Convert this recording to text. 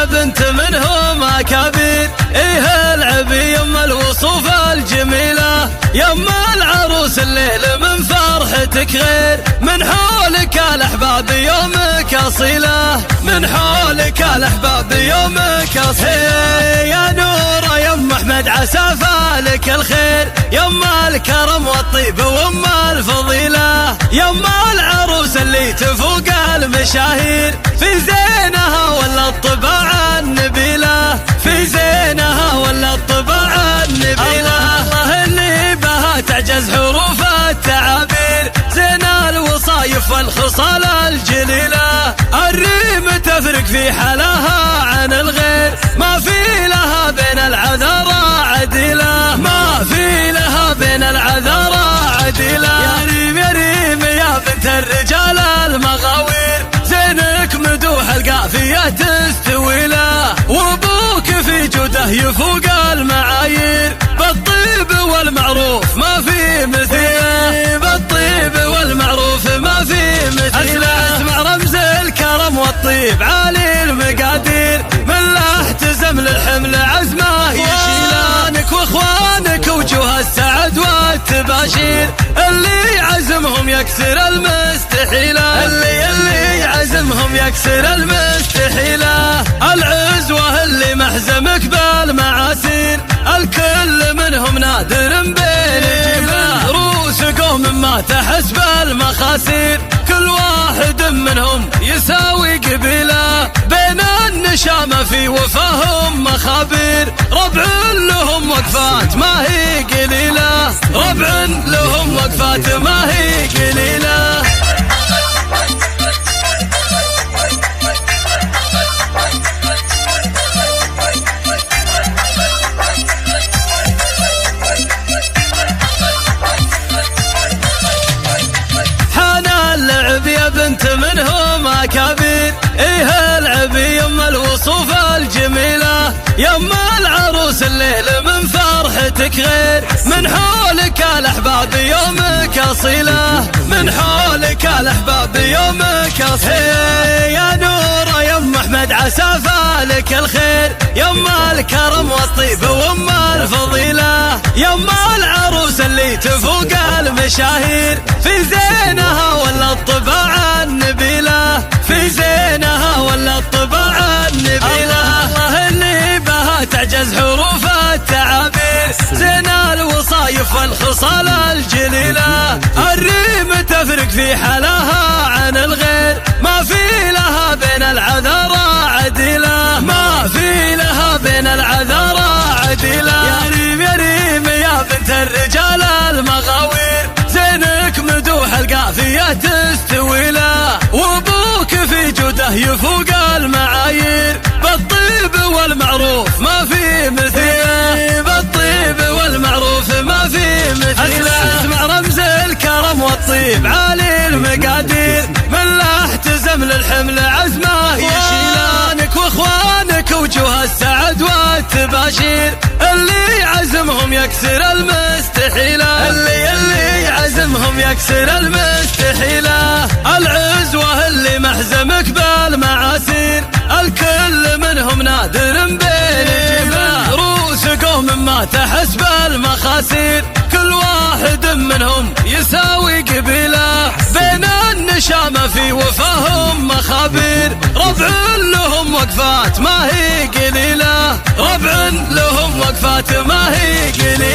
بنت منهم أكابر، إيه العب يما الوصوف الجميلة، يما العروس الليل من فرحتك غير، من حولك الأحباب يومك أصيلة، من حولك الأحباب يومك أصيلة. يا نورة يما أحمد عسى فالك الخير، يما الكرم والطيب وام الفضيلة، يما العروس اللي تفوق المشاهير، في زينها ولا الطباع النبيلة، في زينها ولا الطباع النبيلة. الله اللي بها تعجز حروف التعابير، زين الوصايف والخصال الجليلة، الريم تفرق في حلاها عن الغير، ما في لها بين العذارى عديلة، ما في لها بين العذارى عديلة. يا ريم يا ريم يا بنت الرجال المغاوير، زينك مدوح القافية تستوي له، وابوك في جوده يفوق المعايير، بالطيب والمعروف ما في مثيله، بالطيب والمعروف ما في مثيله. اسمع رمز الكرم والطيب عالي المقادير، من لا احتزم للحمل عزمه يشيله، انك واخوانك وجوه السعد والتباشير، اللي عزمهم يكسر المستحيله، اللي عزمهم يكسر المستحيله. العزوة اللي محزمك بالمعاسير، الكل منهم نادر بين جبله، روس قوم ما تحس بالمخاسير، كل واحد منهم يساوي قبيله، بين النشامة في وفاهم مخابير، ربع لهم وقفات ما هي قليلة، ربع لهم وقفات ما هي قليلة. بنت منهم أكابر، إيه العب يما الوصوف الجميلة، يما العروس الليل من فرحتك غير، من حولك الأحباب يومك أصيلة، من حولك الأحباب يومك أصيلة. يا نورة يما أحمد عسى فالك الخير، يما الكرم والطيب وام الفضيلة، يما العروس اللي تفوق المشاهير، في زينها ولا الطباع النبيلة، في زينها ولا الطباع النبيلة. الله اللي بها تعجز حروف التعابير، زين الوصايف والخصال الجليلة، الريم تفرق في حلاها عن الغير، ما في لها بين العذارى عديلة، ما في لها بين العذارى عديلة. يا ريم يا ريم يا بنت الرجال المغاوير، زينك مدوح القافية تستوي له، وابوك في جوده يفوق المعايير، بالطيب والمعروف ما في مثيله، بالطيب والمعروف ما في مثيله. اسمع رمز الكرم والطيب عالي المقادير، من لا احتزم للحمل عزمه يشيله، انك واخوانك وجوه السعد والتباشير، اللي عزمهم يكسر المستحيله، اللي عزمهم يكسر المستحيله. العزوة اللي محزمك بالمعاسير، الكل منهم نادر بين جبله، روس قوم ما تحس بالمخاسير، كل واحد منهم يساوي قبيله، بين النشامة في وفاهم مخابير، ربع لهم وقفات ما هي قليلة، ربع لهم وقفات ما هي قليلة.